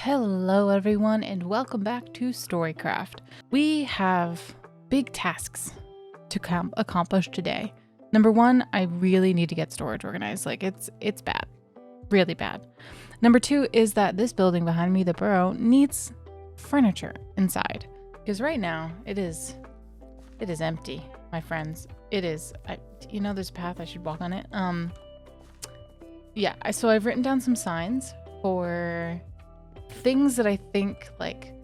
Hello everyone and welcome back to Storicraft. We have big tasks to accomplish today. Number one, I really need to get storage organized. Like it's bad, really bad. Number two is that this building behind me, the Borough, needs furniture inside. Because right now it is empty, my friends. It is, there's a path, I should walk on it. So I've written down some signs for things that I think like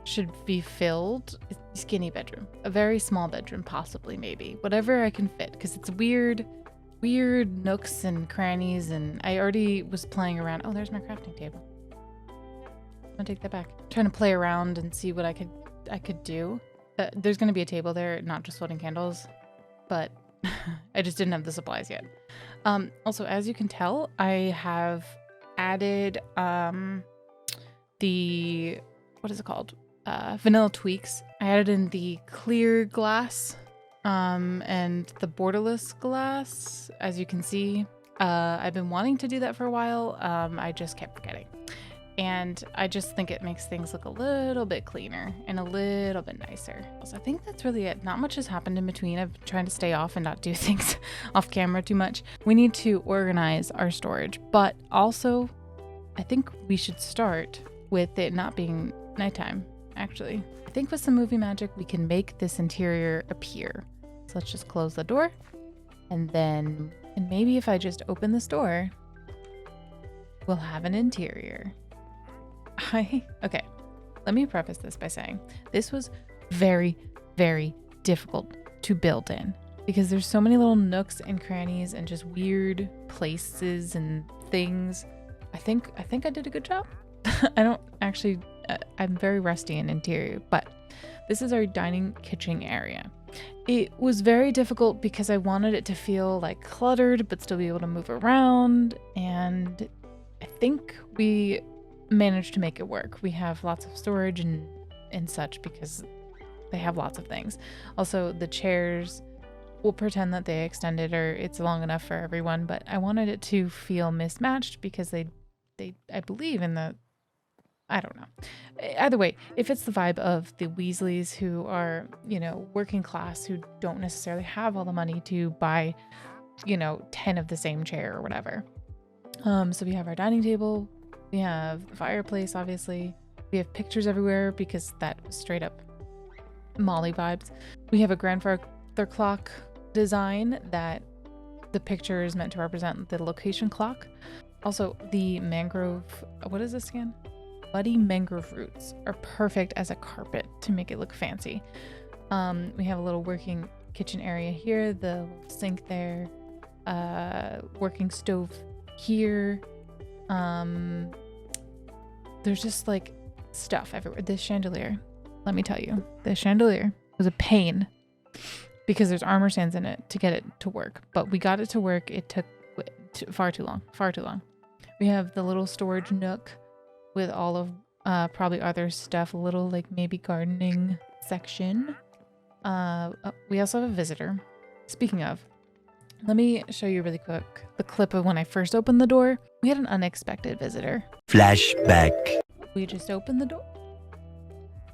should be filled. Skinny bedroom, a very small bedroom, possibly, maybe whatever I can fit, because it's weird nooks and crannies. And I already was playing around. Oh, there's my crafting table. I'm gonna take that back. Trying to play around and see what I could do. There's gonna be a table there, not just floating candles, but I just didn't have the supplies yet. Also, as you can tell, I have added the, what is it called? Vanilla tweaks. I added in the clear glass and the borderless glass, as you can see. I've been wanting to do that for a while. I just kept forgetting. And I just think it makes things look a little bit cleaner and a little bit nicer. So I think that's really it. Not much has happened in between. I've been trying to stay off and not do things off camera too much. We need to organize our storage, but also I think we should start with it not being nighttime, actually. I think with some movie magic, we can make this interior appear. So let's just close the door. And maybe if I just open this door, we'll have an interior. Okay, let me preface this by saying this was very, very difficult to build in because there's so many little nooks and crannies and just weird places and things. I think I did a good job. I'm very rusty in interior, but this is our dining kitchen area. It was very difficult because I wanted it to feel like cluttered, but still be able to move around. And I think we managed to make it work. We have lots of storage and such because they have lots of things. Also, the chairs, we'll pretend that they extended or it's long enough for everyone, but I wanted it to feel mismatched because I believe in the, I don't know. Either way, it fits the vibe of the Weasleys who are, working class, who don't necessarily have all the money to buy, 10 of the same chair or whatever. So we have our dining table. We have the fireplace, obviously. We have pictures everywhere because that was straight up Molly vibes. We have a grandfather clock design that the picture is meant to represent the location clock. Also, the mangrove, what is this again? Muddy mangrove roots are perfect as a carpet to make it look fancy. We have a little working kitchen area here, the sink there, working stove here. There's just like stuff everywhere. This chandelier, let me tell you, this chandelier was a pain because there's armor stands in it to get it to work, but we got it to work. It took far too long. We have the little storage nook with all of probably other stuff, a little like maybe gardening section. We also have a visitor. Speaking of, let me show you really quick the clip of when I first opened the door. We had an unexpected visitor. Flashback. We just opened the door.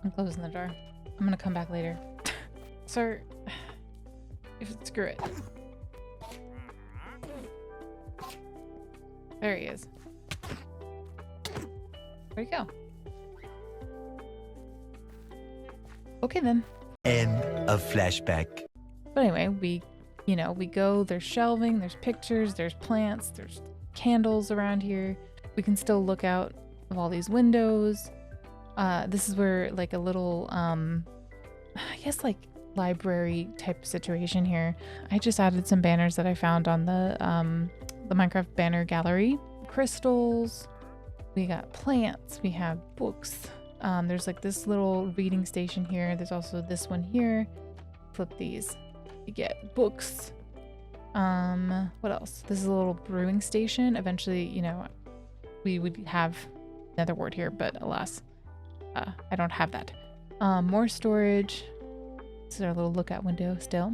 I'm closing the door. I'm gonna come back later. Sir, screw it. There he is. Where'd he go? Okay then. End of flashback. But anyway, we go, there's shelving, there's pictures, there's plants, there's candles around here. We can still look out of all these windows. This is where like a little, I guess like library type situation here. I just added some banners that I found on the Minecraft banner gallery. Crystals, we got plants, we have books. There's like this little reading station here. There's also this one here. Flip these. You get books. What else? This is a little brewing station. Eventually, we would have another word here, but alas, I don't have that. More storage. This is our little lookout window still.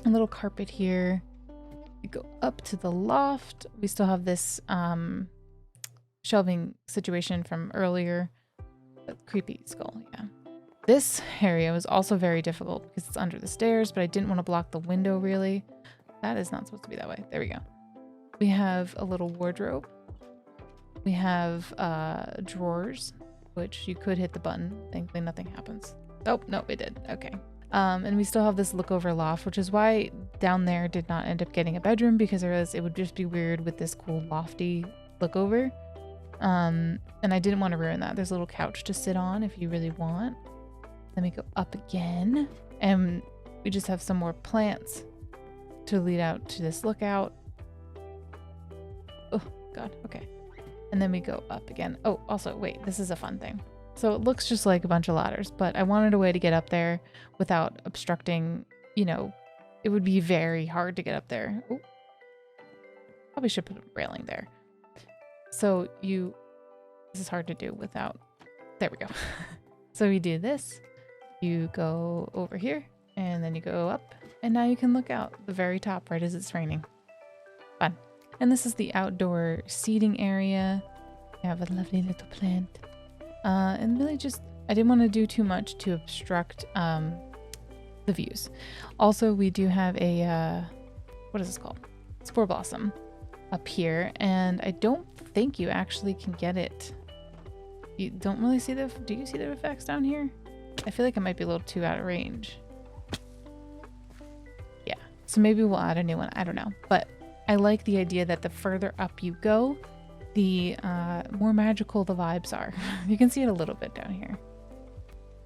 A little carpet here. We go up to the loft. We still have this shelving situation from earlier. Creepy skull, yeah. This area was also very difficult because it's under the stairs, but I didn't want to block the window really. That is not supposed to be that way. There we go. We have a little wardrobe. We have drawers, which you could hit the button. Thankfully nothing happens. Oh, no, it did. Okay. And we still have this lookover loft, which is why down there did not end up getting a bedroom, because it would just be weird with this cool lofty lookover. And I didn't want to ruin that. There's a little couch to sit on if you really want. Then we go up again, and we just have some more plants to lead out to this lookout. Oh, God. Okay. And then we go up again. Oh, also, wait, this is a fun thing. So it looks just like a bunch of ladders, but I wanted a way to get up there without obstructing, you know, it would be very hard to get up there. Ooh. Probably should put a railing there. So this is hard to do without, there we go. So we do this, you go over here, and then you go up, and now you can look out the very top right as it's raining. Fun. And this is the outdoor seating area. We have a lovely little plant. And really just, I didn't want to do too much to obstruct the views. Also, we do have a, what is this called? Spore blossom up here, and I don't think you actually can get it. You don't really see do you see the effects down here? I feel like it might be a little too out of range. Yeah, so maybe we'll add a new one. I don't know, but I like the idea that the further up you go, the more magical the vibes are. You can see it a little bit down here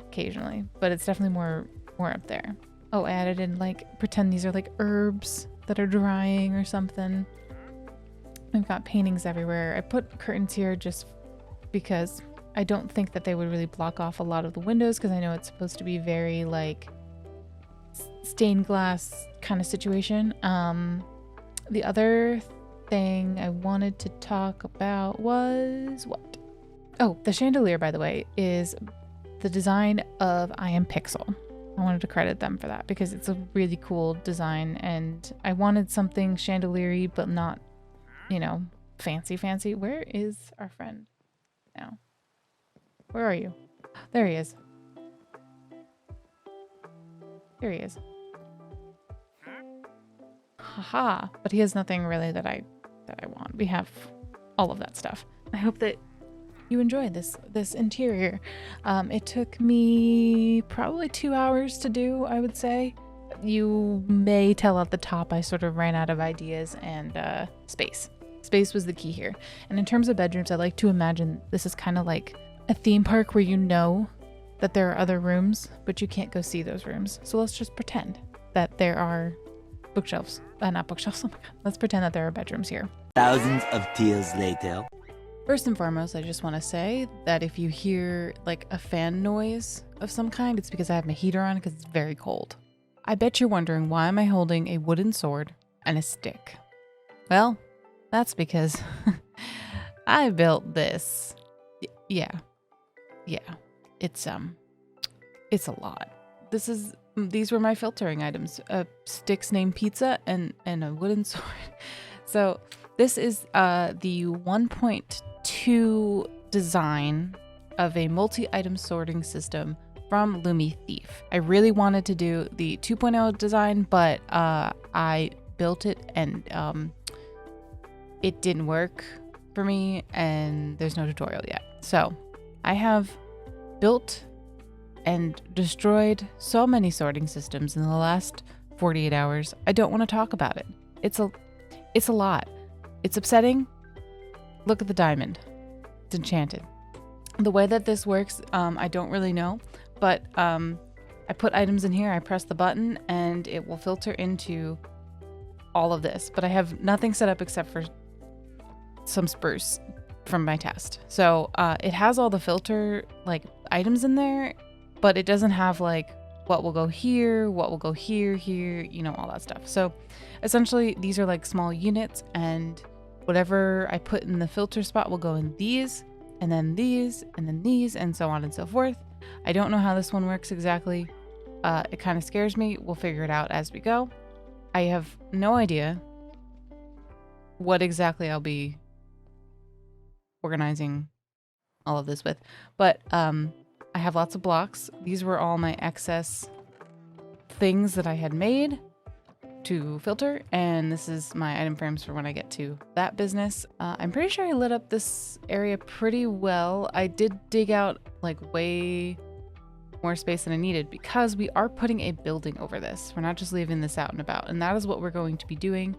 occasionally, but it's definitely more up there. Oh, I added in, like, pretend these are like herbs that are drying or something. I've got paintings everywhere. I put curtains here just because I don't think that they would really block off a lot of the windows, because I know it's supposed to be very like stained glass kind of situation. The other thing I wanted to talk about was what? Oh, the chandelier, by the way, is the design of I Am Pixel. I wanted to credit them for that because it's a really cool design, and I wanted something chandelier-y but not, you know, fancy. Where is our friend now? Where are you? There he is. Here he is. Haha. But he has nothing really that I want. We have all of that stuff. I hope that you enjoy this interior. It took me probably 2 hours to do, I would say. You may tell at the top I sort of ran out of ideas and space. Space was the key here. And in terms of bedrooms, I like to imagine this is kind of like a theme park where you know that there are other rooms, but you can't go see those rooms. So let's just pretend that there are bookshelves. Not bookshelves. Oh my God. Let's pretend that there are bedrooms here. Thousands of tears later. First and foremost, I just want to say that if you hear like a fan noise of some kind, it's because I have my heater on because it's very cold. I bet you're wondering, why am I holding a wooden sword and a stick? Well, that's because I built this. Yeah. It's a lot. These were my filtering items: sticks named Pizza and a wooden sword. So this is the 1.2 design of a multi-item sorting system from Lumi Thief. I really wanted to do the 2.0 design, but I built it and it didn't work for me, and there's no tutorial yet. So I have built and destroyed so many sorting systems in the last 48 hours. I don't want to talk about it. It's a lot. It's upsetting. Look at the diamond. It's enchanted. The way that this works, I don't really know, but I put items in here, I press the button, and it will filter into all of this. But I have nothing set up except for some spruce from my test. So it has all the filter like items in there, but it doesn't have like what will go here, what will go here, you know, all that stuff. So essentially these are like small units, and whatever I put in the filter spot will go in these, and then these, and then these, and so on and so forth. I don't know how this one works exactly. It kind of scares me. We'll figure it out as we go. I have no idea what exactly I'll be organizing all of this with. But I have lots of blocks. These were all my excess things that I had made to filter, and this is my item frames for when I get to that business. I'm pretty sure I lit up this area pretty well. I did dig out like way more space than I needed because we are putting a building over this. We're not just leaving this out and about, and that is what we're going to be doing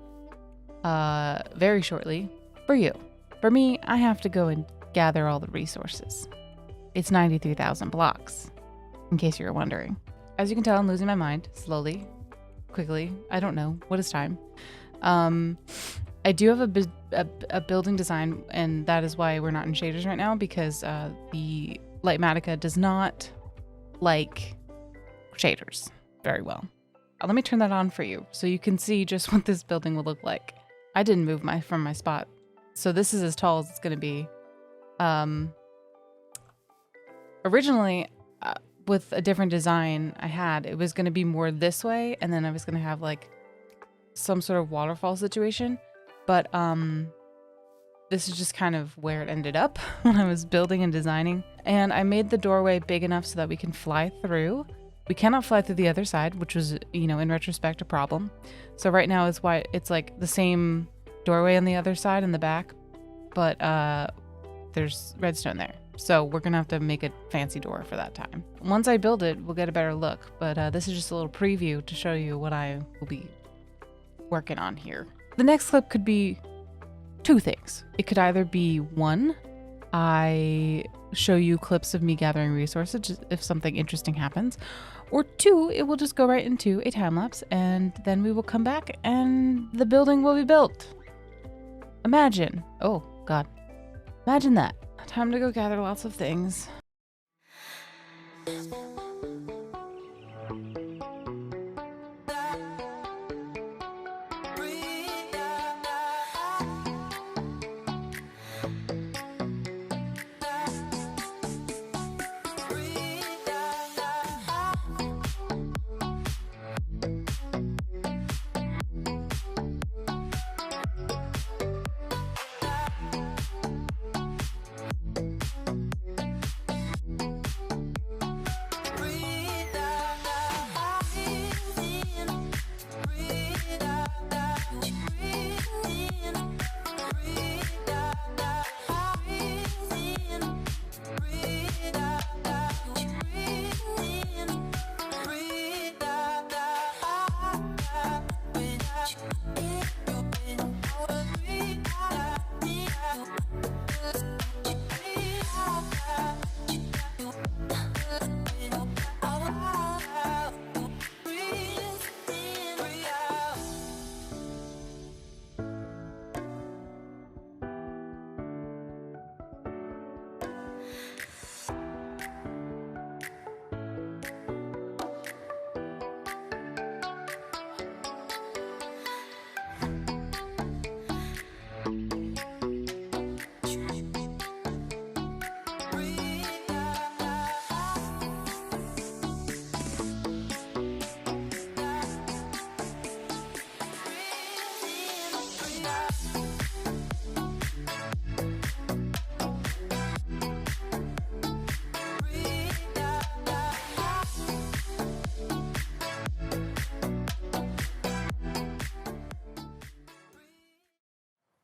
very shortly for you. For me, I have to go and gather all the resources. It's 93,000 blocks, in case you were wondering. As you can tell, I'm losing my mind slowly, quickly. I don't know. What is time? I do have a building design, and that is why we're not in shaders right now, because the Lightmatica does not like shaders very well. Let me turn that on for you so you can see just what this building will look like. I didn't move from my spot, so this is as tall as it's going to be. Originally, with a different design it was going to be more this way, and then I was going to have like some sort of waterfall situation, but this is just kind of where it ended up when I was building and designing. And I made the doorway big enough so that we can fly through. We cannot fly through the other side, which was, you know, in retrospect, a problem. So right now it's why it's like the same doorway on the other side in the back, but there's redstone there. So we're gonna have to make a fancy door for that time. Once I build it, we'll get a better look, but this is just a little preview to show you what I will be working on here. The next clip could be two things. It could either be one, I show you clips of me gathering resources just if something interesting happens, or two, it will just go right into a time lapse, and then we will come back and the building will be built. Imagine, oh God, imagine that. Time to go gather lots of things.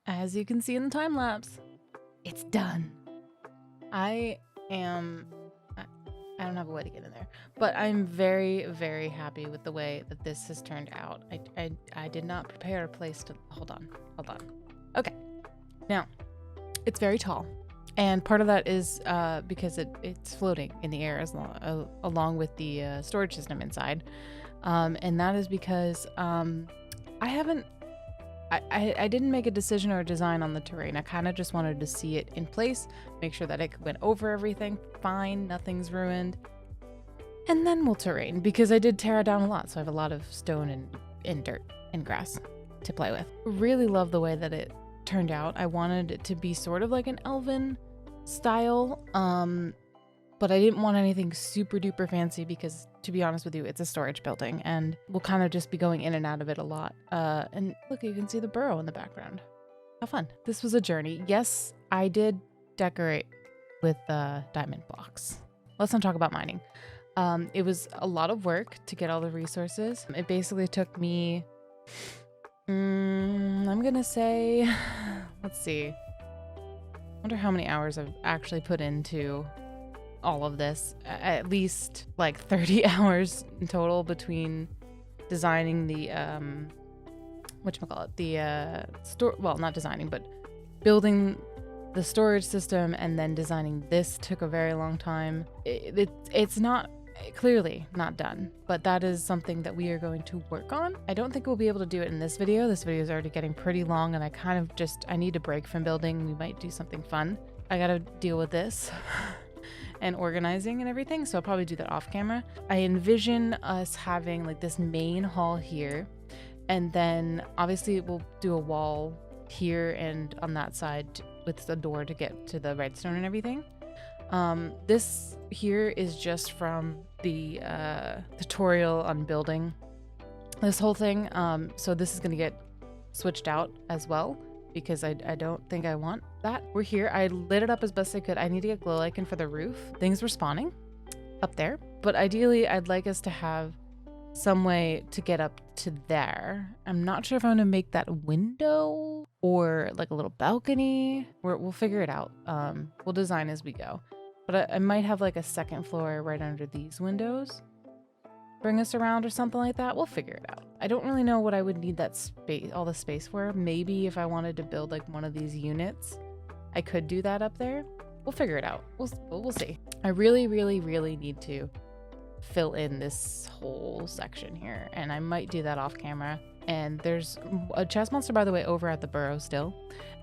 As you can see in the time lapse, it's done. I don't have a way to get in there, but I'm very, very happy with the way that this has turned out. I did not prepare a place to, hold on. Okay, now it's very tall, and part of that is because it's floating in the air along with the storage system inside, and that is because I didn't make a decision or a design on the terrain. I kind of just wanted to see it in place, make sure that it went over everything fine, nothing's ruined, and then we'll terrain, because I did tear it down a lot, so I have a lot of stone and dirt and grass to play with. Really love the way that it turned out. I wanted it to be sort of like an elven style, but I didn't want anything super duper fancy because, to be honest with you, it's a storage building and we'll kind of just be going in and out of it a lot. And look, you can see the Borough in the background. How fun. This was a journey. Yes, I did decorate with diamond blocks. Let's not talk about mining. It was a lot of work to get all the resources. It basically took me, I'm gonna say, let's see. I wonder how many hours I've actually put into all of this. At least like 30 hours in total between designing the, whatchamacallit, the well, not designing, but building the storage system and then designing this took a very long time. It's not clearly not done, but that is something that we are going to work on. I don't think we'll be able to do it in this video. This video is already getting pretty long and I need a break from building. We might do something fun. I gotta deal with this and organizing and everything, so I'll probably do that off camera. I envision us having like this main hall here, and then obviously we'll do a wall here and on that side with the door to get to the redstone and everything. This here is just from the tutorial on building this whole thing. So this is gonna get switched out as well because I don't think I want that. We're here. I lit it up as best I could. I need to get glow lichen for the roof. Things were spawning up there, but ideally I'd like us to have some way to get up to there. I'm not sure if I'm gonna make that a window or like a little balcony. We'll figure it out. We'll design as we go. But I might have like a second floor right under these windows. Bring us around or something like that. We'll figure it out. I don't really know what I would need that space, all the space for. Maybe if I wanted to build like one of these units, I could do that up there. We'll figure it out. We'll see. I really, really, really need to fill in this whole section here, and I might do that off camera. And there's a chest monster, by the way, over at the Borough still,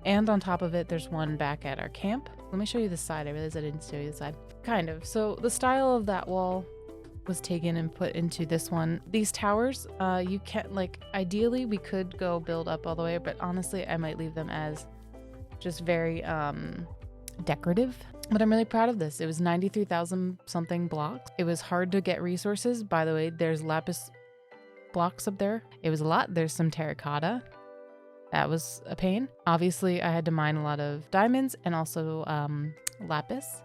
and on top of it there's one back at our camp. Let me show you the side. I realized I didn't show you the side. Kind of. So the style of that wall was taken and put into this one. These towers, you can't, like, ideally we could go build up all the way, but honestly I might leave them as just very decorative. But I'm really proud of this. It was 93,000 something blocks. It was hard to get resources. By the way, there's lapis blocks up there. It was a lot. There's some terracotta. That was a pain. Obviously, I had to mine a lot of diamonds and also lapis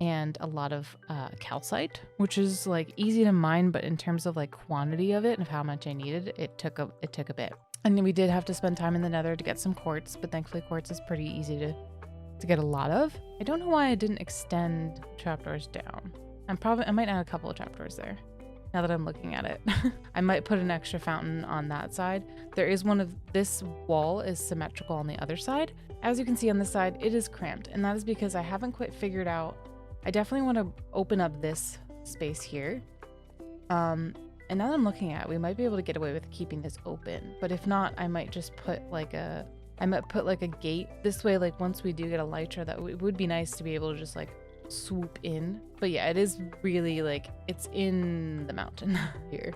and a lot of calcite, which is like easy to mine, but in terms of like quantity of it and of how much I needed, it took a bit. And we did have to spend time in the nether to get some quartz, but thankfully quartz is pretty easy to get a lot of. I don't know why I didn't extend trapdoors down. I might add a couple of trapdoors there now that I'm looking at it. I might put an extra fountain on that side. There is one of this wall is symmetrical on the other side. As you can see on this side, it is cramped, and that is because I haven't quite figured out. I definitely want to open up this space here. And now that I'm looking at it, we might be able to get away with keeping this open, but if not, I might just put like a gate this way. Like once we do get a elytra, that it would be nice to be able to just like swoop in. But yeah, it is really like it's in the mountain here.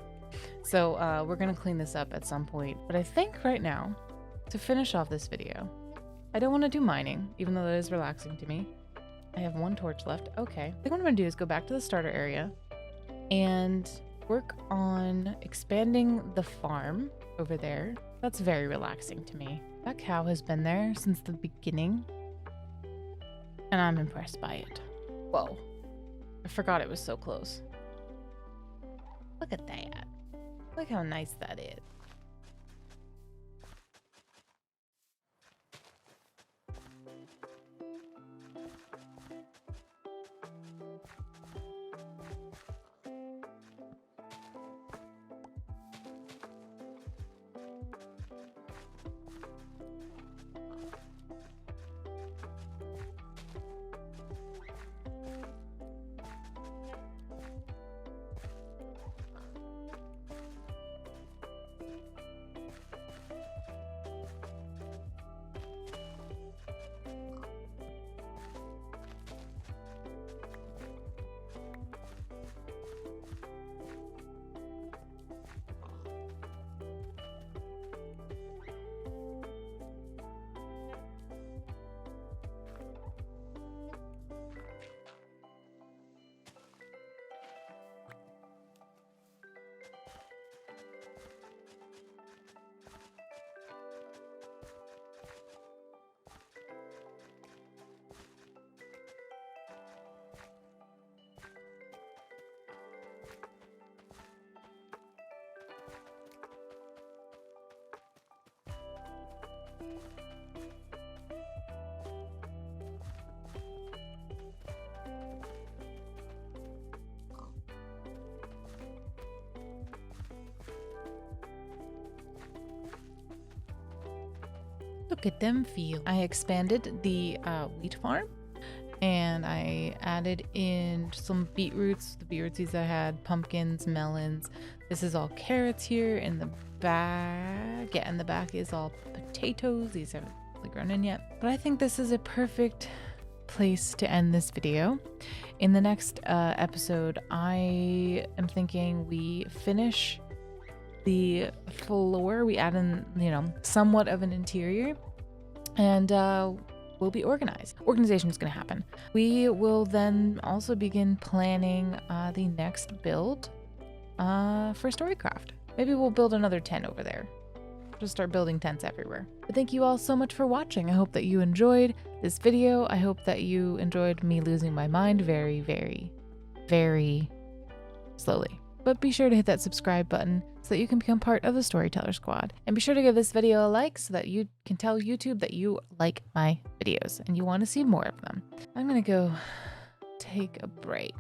So we're gonna clean this up at some point. But I think right now, to finish off this video, I don't want to do mining, even though that is relaxing to me. I have one torch left. Okay. I think what I'm gonna do is go back to the starter area and work on expanding the farm over there. That's very relaxing to me. That cow has been there since the beginning, and I'm impressed by it. Whoa. I forgot it was so close. Look at that. Look how nice that is. Look at them fields. I expanded the wheat farm and I added in some beetroots, the beetroot seeds I had, pumpkins, melons. This is all carrots here in the back. Yeah, in the back is all potatoes. These haven't really grown in yet. But I think this is a perfect place to end this video. In the next episode, I am thinking we finish the floor. We add in, somewhat of an interior, and we'll be organized. Organization is going to happen. We will then also begin planning the next build for Storicraft. Maybe we'll build another tent over there. Just start building tents everywhere. But thank you all so much for watching. I hope that you enjoyed this video. I hope that you enjoyed me losing my mind very, very, very slowly. But be sure to hit that subscribe button so that you can become part of the Storyteller Squad. And be sure to give this video a like so that you can tell YouTube that you like my videos and you want to see more of them. I'm gonna go take a break.